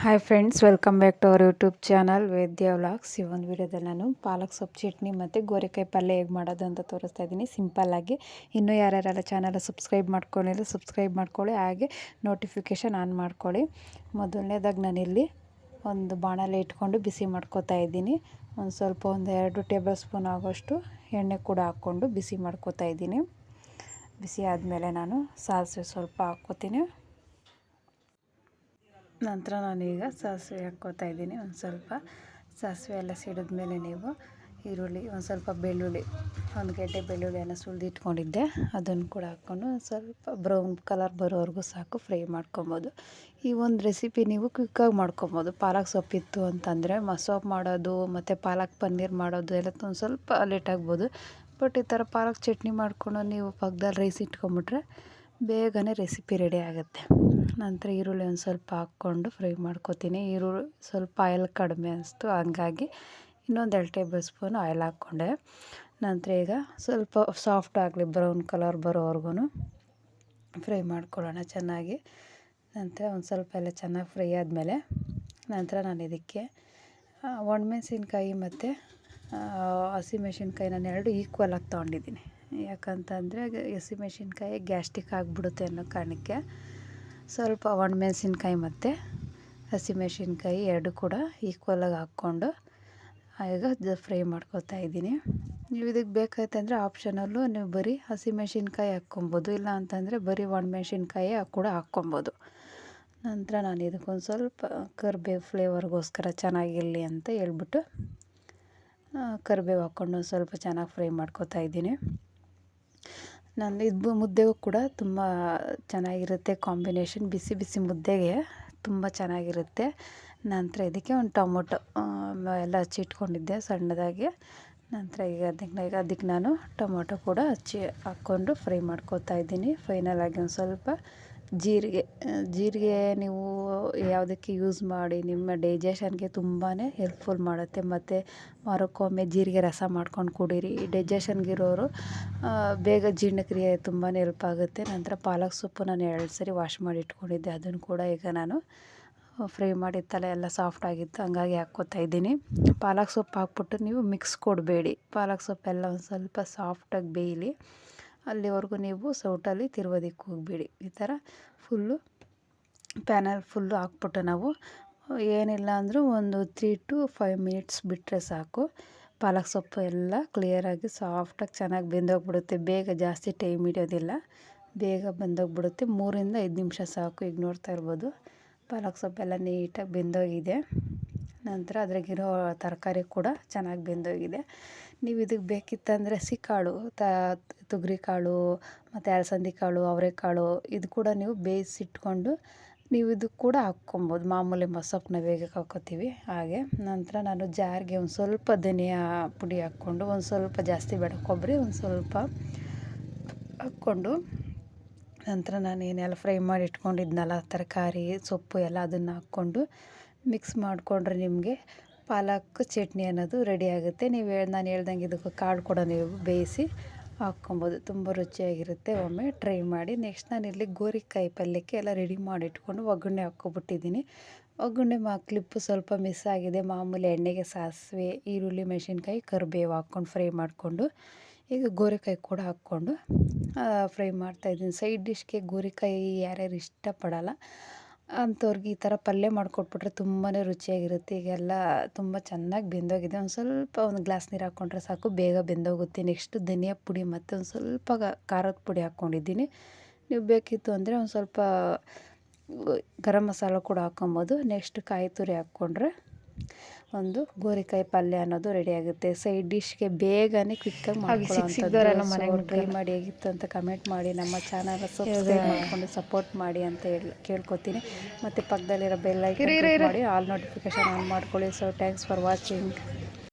Hi friends, welcome back to our YouTube channel Vedya vlogs. ಈ ಒಂದು ವಿಡಿಯೋದಲ್ಲಿ ನಾನು ಪಾಲಕ್ ಸೊಪ್ಪು ಚಟ್ನಿ ಮತ್ತು ಗೋರಿಕಾಯಿ ಪಲ್ಯ ಹೇಗೆ ಮಾಡೋದು ಅಂತ ತೋರಿಸ್ತಾ ಇದ್ದೀನಿ ಸಿಂಪಲ್ಲಾಗಿ. ಇನ್ನೂ ಯಾರ್ಯಾರೆಲ್ಲ ಚಾನಲ್ ಸಬ್ಸ್ಕ್ರೈಬ್ ಮಾಡ್ಕೊಳ್ಳಿಲ್ಲ ಸಬ್ಸ್ಕ್ರೈಬ್ ಮಾಡ್ಕೊಳ್ಳಿ, ಹಾಗೆ ನೋಟಿಫಿಕೇಷನ್ ಆನ್ ಮಾಡ್ಕೊಳ್ಳಿ. ಮೊದಲನೇದಾಗಿ ನಾನಿಲ್ಲಿ ಒಂದು ಬಾಣಲೆ ಇಟ್ಕೊಂಡು ಬಿಸಿ ಮಾಡ್ಕೋತಾ ಇದ್ದೀನಿ. ಒಂದು 2 ಟೇಬಲ್ ಸ್ಪೂನ್ ಆಗೋಷ್ಟು ಎಣ್ಣೆ ಕೂಡ ಹಾಕ್ಕೊಂಡು ಬಿಸಿ ಮಾಡ್ಕೋತಾ ಇದ್ದೀನಿ. ಬಿಸಿ ಆದಮೇಲೆ ನಾನು ಸಾಸಿವೆ ಸ್ವಲ್ಪ ಹಾಕ್ಕೋತೀನಿ. ನಂತರ ನಾನೀಗ ಸಾಸಿವೆ ಹಾಕ್ಕೋತಾ ಇದ್ದೀನಿ. ಒಂದು ಸ್ವಲ್ಪ ಸಾಸಿವೆ ಎಲ್ಲ ಸಿಡಿದ್ಮೇಲೆ ನೀವು ಈರುಳ್ಳಿ, ಒಂದು ಸ್ವಲ್ಪ ಬೆಳ್ಳುಳ್ಳಿ, ಒಂದು ಗೆಡ್ಡೆ ಬೆಳ್ಳುಳ್ಳಿಯನ್ನು ಸುಲಿದಿಟ್ಕೊಂಡಿದ್ದೆ ಅದನ್ನು ಕೂಡ ಹಾಕ್ಕೊಂಡು ಸ್ವಲ್ಪ ಬ್ರೌನ್ ಕಲರ್ ಬರೋವರೆಗೂ ಸಾಕು ಫ್ರೈ ಮಾಡ್ಕೊಬೋದು. ಈ ಒಂದು ರೆಸಿಪಿ ನೀವು ಕ್ವಿಕ್ಕಾಗಿ ಮಾಡ್ಕೊಬೋದು. ಪಾಲಕ್ ಸೊಪ್ಪಿತ್ತು ಅಂತಂದರೆ ಸೊಪ್ಪು ಮಾಡೋದು ಮತ್ತು ಪಾಲಕ್ ಪನ್ನೀರ್ ಮಾಡೋದು ಎಲ್ಲ ಒಂದು ಸ್ವಲ್ಪ ಲೇಟ್ ಆಗ್ಬೋದು. ಬಟ್ ಈ ಥರ ಪಾಲಕ್ ಚಟ್ನಿ ಮಾಡಿಕೊಂಡು ನೀವು ಪಕ್ಕದಲ್ಲಿ ರೈಸ್ ಇಟ್ಕೊಂಬಿಟ್ರೆ ಬೇಗನೆ ರೆಸಿಪಿ ರೆಡಿ ಆಗುತ್ತೆ. ನಂತರ ಈರುಳ್ಳಿ ಒಂದು ಸ್ವಲ್ಪ ಹಾಕ್ಕೊಂಡು ಫ್ರೈ ಮಾಡ್ಕೊತೀನಿ. ಈರುಳ್ಳಿ ಸ್ವಲ್ಪ ಆಯಿಲ್ ಕಡಿಮೆ ಅನಿಸ್ತು, ಹಂಗಾಗಿ ಇನ್ನೊಂದು 2 ಟೇಬಲ್ ಸ್ಪೂನ್ ಆಯಿಲ್ ಹಾಕ್ಕೊಂಡೆ. ನಂತರ ಈಗ ಸ್ವಲ್ಪ ಸಾಫ್ಟ್ ಆಗಲಿ, ಬ್ರೌನ್ ಕಲರ್ ಬರೋವರೆಗೂ ಫ್ರೈ ಮಾಡ್ಕೊಳ್ಳೋಣ ಚೆನ್ನಾಗಿ. ನಂತರ ಒಂದು ಸ್ವಲ್ಪ ಎಲ್ಲ ಚೆನ್ನಾಗಿ ಫ್ರೈ ಆದಮೇಲೆ ನಂತರ ನಾನು ಇದಕ್ಕೆ ಒಣಮೆಣಸಿನ್ಕಾಯಿ ಮತ್ತು ಹಸಿಮೆಣ್ಸಿನ್ಕಾಯಿ ನಾನು 2 ಈಕ್ವಲ್ ಆಗಿ ತೊಗೊಂಡಿದ್ದೀನಿ. ಯಾಕಂತಂದರೆ ಹಸಿಮೆಣ್ಸಿನ್ಕಾಯಿ ಗ್ಯಾಸ್ಟ್ರಿಕ್ ಆಗಿಬಿಡುತ್ತೆ ಅನ್ನೋ ಕಾರಣಕ್ಕೆ ಸ್ವಲ್ಪ ಒಣಮೆಣ್ಸಿನ್ಕಾಯಿ ಮತ್ತು ಹಸಿಮೆಣ್ಸಿನ್ಕಾಯಿ 2 ಕೂಡ ಈಕ್ವಲಾಗಿ ಹಾಕ್ಕೊಂಡು ಈಗ ಫ್ರೈ ಮಾಡ್ಕೊತಾ ಇದ್ದೀನಿ. ನೀವು ಇದಕ್ಕೆ ಬೇಕಾಯ್ತಂದರೆ ಆಪ್ಷನಲ್ಲು ನೀವು ಬರೀ ಹಸಿಮೆಣ್ಸಿನ್ಕಾಯಿ ಹಾಕ್ಕೊಬೋದು, ಇಲ್ಲ ಅಂತಂದರೆ ಬರೀ ಒಣಮೆಣ್ಸಿನ್ಕಾಯಿ ಕೂಡ ಹಾಕ್ಕೊಬೋದು. ನಂತರ ನಾನು ಇದಕ್ಕೊಂದು ಸ್ವಲ್ಪ ಕರಿಬೇವು ಫ್ಲೇವರ್ಗೋಸ್ಕರ ಚೆನ್ನಾಗಿರಲಿ ಅಂತ ಹೇಳ್ಬಿಟ್ಟು ಕರಿಬೇವು ಹಾಕ್ಕೊಂಡು ಒಂದು ಸ್ವಲ್ಪ ಚೆನ್ನಾಗಿ ಫ್ರೈ ಮಾಡ್ಕೊತಾ ಇದ್ದೀನಿ. ನಾನು ಇದು ಮುದ್ದೆಗೂ ಕೂಡ ತುಂಬ ಚೆನ್ನಾಗಿರುತ್ತೆ ಕಾಂಬಿನೇಷನ್, ಬಿಸಿ ಬಿಸಿ ಮುದ್ದೆಗೆ ತುಂಬ ಚೆನ್ನಾಗಿರುತ್ತೆ. ನಂತರ ಇದಕ್ಕೆ ಒಂದು ಟೊಮೊಟೊ ಎಲ್ಲ ಹಚ್ಚಿಟ್ಕೊಂಡಿದ್ದೆ ಸಣ್ಣದಾಗಿ. ನಂತರ ಈಗ ಅದಕ್ಕೆ ನಾನು ಟೊಮೊಟೊ ಕೂಡ ಹಾಕ್ಕೊಂಡು ಫ್ರೈ ಮಾಡ್ಕೊತಾ ಇದ್ದೀನಿ. ಫೈನಲಾಗಿ ಒಂದು ಸ್ವಲ್ಪ ಜೀರಿಗೆ ನೀವು ಯಾವುದಕ್ಕೆ ಯೂಸ್ ಮಾಡಿ, ನಿಮ್ಮ ಡೈಜೆಷನ್ಗೆ ತುಂಬಾ ಹೆಲ್ಪ್ಫುಲ್ ಮಾಡುತ್ತೆ. ಮತ್ತು ವಾರಕ್ಕೊಮ್ಮೆ ಜೀರಿಗೆ ರಸ ಮಾಡ್ಕೊಂಡು ಕುಡೀರಿ. ಡೈಜೆಷನ್ಗಿರೋರು ಬೇಗ ಜೀರ್ಣಕ್ರಿಯೆ ತುಂಬಾ ಹೆಲ್ಪ್ ಆಗುತ್ತೆ. ನಂತರ ಪಾಲಕ್ ಸೊಪ್ಪು ನಾನು 2 ಸರಿ ವಾಶ್ ಮಾಡಿ ಇಟ್ಕೊಂಡಿದ್ದೆ, ಅದನ್ನು ಕೂಡ ಈಗ ನಾನು ಫ್ರೈ ಮಾಡಿ ತಲೆ ಎಲ್ಲ ಸಾಫ್ಟ್ ಆಗಿತ್ತು ಹಂಗಾಗಿ ಹಾಕ್ಕೋತಾ ಇದ್ದೀನಿ. ಪಾಲಕ್ ಸೊಪ್ಪು ಹಾಕ್ಬಿಟ್ಟು ನೀವು ಮಿಕ್ಸ್ ಕೊಡಬೇಡಿ. ಪಾಲಕ್ ಸೊಪ್ಪೆಲ್ಲ ಒಂದು ಸ್ವಲ್ಪ ಸಾಫ್ಟಾಗಿ ಬೇಯಲಿ, ಅಲ್ಲಿವರೆಗೂ ನೀವು ಸೌಟಲ್ಲಿ ತಿರುಗೋದಕ್ಕೆ ಹೋಗಬೇಡಿ. ಈ ಥರ ಪ್ಯಾನಲ್ಲಿ ಫುಲ್ಲು ಹಾಕ್ಬಿಟ್ಟು ನಾವು ಏನಿಲ್ಲ ಅಂದರೂ ಒಂದು 3 to 5 ಮಿನಿಟ್ಸ್ ಬಿಟ್ಟರೆ ಸಾಕು. ಪಾಲಕ್ ಸೊಪ್ಪು ಎಲ್ಲ ಕ್ಲಿಯರಾಗಿ ಸಾಫ್ಟಾಗಿ ಚೆನ್ನಾಗಿ ಬೆಂದೋಗ್ಬಿಡುತ್ತೆ. ಬೇಗ ಜಾಸ್ತಿ ಟೈಮ್ ಹಿಡಿಯೋದಿಲ್ಲ, ಬೇಗ ಬೆಂದೋಗ್ಬಿಡುತ್ತೆ. 3 to 5 ನಿಮಿಷ ಸಾಕು. ಈಗ ನೋಡ್ತಾ ಇರ್ಬೋದು ಪಾಲಕ್ ಸೊಪ್ಪೆಲ್ಲ ನೀಟಾಗಿ ಬೆಂದೋಗಿದೆ. ನಂತರ ಅದ್ರಾಗಿರೋ ತರಕಾರಿ ಕೂಡ ಚೆನ್ನಾಗಿ ಬೆಂದೋಗಿದೆ. ನೀವು ಇದಕ್ಕೆ ಬೇಕಿತ್ತಂದರೆ ಹಸಿಕಾಳು, ತೊಗರಿಕಾಳು ಮತ್ತು ಅಲಸಂದೆ ಕಾಳು, ಅವರೆಕಾಳು ಇದು ಕೂಡ ನೀವು ಬೇಯಿಸಿಟ್ಕೊಂಡು ನೀವು ಇದಕ್ಕೆ ಕೂಡ ಹಾಕ್ಕೊಬೋದು. ಮಾಮೂಲಿ ಸೊಪ್ಪನ್ನ ಬೇಗ ಹಾಕ್ಕೋತೀವಿ ಹಾಗೆ. ನಂತರ ನಾನು ಜಾರಿಗೆ ಒಂದು ಸ್ವಲ್ಪ ಧನಿಯಾ ಪುಡಿ ಹಾಕ್ಕೊಂಡು, ಒಂದು ಸ್ವಲ್ಪ ಜಾಸ್ತಿ ಬೇಡ, ಕೊಬ್ಬರಿ ಒಂದು ಸ್ವಲ್ಪ ಹಾಕ್ಕೊಂಡು, ನಂತರ ನಾನು ಏನೆಲ್ಲ ಫ್ರೈ ಮಾಡಿ ಇಟ್ಕೊಂಡಿದ್ನಲ್ಲ ತರಕಾರಿ ಸೊಪ್ಪು ಎಲ್ಲ ಅದನ್ನು ಹಾಕ್ಕೊಂಡು ಮಿಕ್ಸ್ ಮಾಡಿಕೊಂಡ್ರೆ ನಿಮಗೆ ಪಾಲಕ್ ಚಟ್ನಿ ಅನ್ನೋದು ರೆಡಿ ಆಗುತ್ತೆ. ನಾನು ಹೇಳ್ದಂಗೆ ಇದಕ್ಕೆ ಕಾಳು ಕೂಡ ನೀವು ಬೇಯಿಸಿ ಹಾಕ್ಕೊಬೋದು, ತುಂಬ ರುಚಿಯಾಗಿರುತ್ತೆ. ಒಮ್ಮೆ ಟ್ರೈ ಮಾಡಿ. ನೆಕ್ಸ್ಟ್ ನಾನಿಲ್ಲಿ ಗೋರಿಕಾಯಿ ಪಲ್ಯಕ್ಕೆ ಎಲ್ಲ ರೆಡಿ ಮಾಡಿ ಇಟ್ಕೊಂಡು ಒಗ್ಗರಣೆ ಹಾಕ್ಕೊಬಿಟ್ಟಿದ್ದೀನಿ. ಒಗ್ಗರಣೆ ಕ್ಲಿಪ್ಪು ಸ್ವಲ್ಪ ಮಿಸ್ ಆಗಿದೆ. ಮಾಮೂಲಿ ಎಣ್ಣೆಗೆ ಸಾಸಿವೆ, ಈರುಳ್ಳಿ, ಮೆಣಸಿನ್ಕಾಯಿ, ಕರಿಬೇವು ಹಾಕ್ಕೊಂಡು ಫ್ರೈ ಮಾಡಿಕೊಂಡು ಈಗ ಗೋರಿಕಾಯಿ ಕೂಡ ಹಾಕ್ಕೊಂಡು ಫ್ರೈ ಮಾಡ್ತಾಯಿದ್ದೀನಿ. ಸೈಡ್ ಡಿಶ್ಗೆ ಗೋರಿಕಾಯಿ ಯಾರ್ಯಾರು ಇಷ್ಟಪಡಲ್ಲ ಅಂಥವ್ರಿಗೆ ಈ ಥರ ಪಲ್ಯ ಮಾಡಿಕೊಟ್ಬಿಟ್ರೆ ತುಂಬಾ ರುಚಿಯಾಗಿರುತ್ತೆ. ಈಗೆಲ್ಲ ತುಂಬ ಚೆನ್ನಾಗಿ ಬೆಂದೋಗಿದೆ. ಒಂದು ಗ್ಲಾಸ್ ನೀರು ಹಾಕ್ಕೊಂಡ್ರೆ ಸಾಕು, ಬೇಗ ಬೆಂದೋಗುತ್ತೆ. ನೆಕ್ಸ್ಟು ಧನಿಯಾ ಪುಡಿ ಮತ್ತು ಒಂದು ಸ್ವಲ್ಪ ಖಾರದ ಪುಡಿ ಹಾಕ್ಕೊಂಡಿದ್ದೀನಿ. ನೀವು ಬೇಕಿತ್ತು ಅಂದರೆ ಒಂದು ಸ್ವಲ್ಪ ಗರಂ ಮಸಾಲ ಕೂಡ ಹಾಕ್ಕೊಬೋದು. ನೆಕ್ಸ್ಟ್ ಕಾಯಿ ತುರಿ ಹಾಕ್ಕೊಂಡ್ರೆ ಒಂದು ಗೋರಿಕಾಯಿ ಪಲ್ಯ ಅನ್ನೋದು ರೆಡಿ ಆಗುತ್ತೆ. ಸೈಡ್ ಡಿಶ್ಗೆ ಬೇಗನೆ ಕ್ವಿಕ್ಕಾಗಿ ಮಾಡ್ಕೊಳ್ಳೋವಂಥದ್ದು. ಟ್ರೈ ಮಾಡಿ ಹೇಗಿತ್ತು ಅಂತ ಕಮೆಂಟ್ ಮಾಡಿ. ನಮ್ಮ ಚಾನಲ್ ಸಬ್ಸ್ಕ್ರೈಬ್ ಮಾಡಿಕೊಂಡು ಸಪೋರ್ಟ್ ಮಾಡಿ ಅಂತ ಕೇಳ್ಕೊತೀನಿ. ಮತ್ತು ಪಕ್ಕದಲ್ಲಿರೋ ಬೆಲ್ ಐಕಾನ್ ಕ್ಲಿಕ್ ಮಾಡಿ ಆಲ್ ನೋಟಿಫಿಕೇಷನ್ ಆನ್ ಮಾಡ್ಕೊಳ್ಳಿ. So thanks for watching.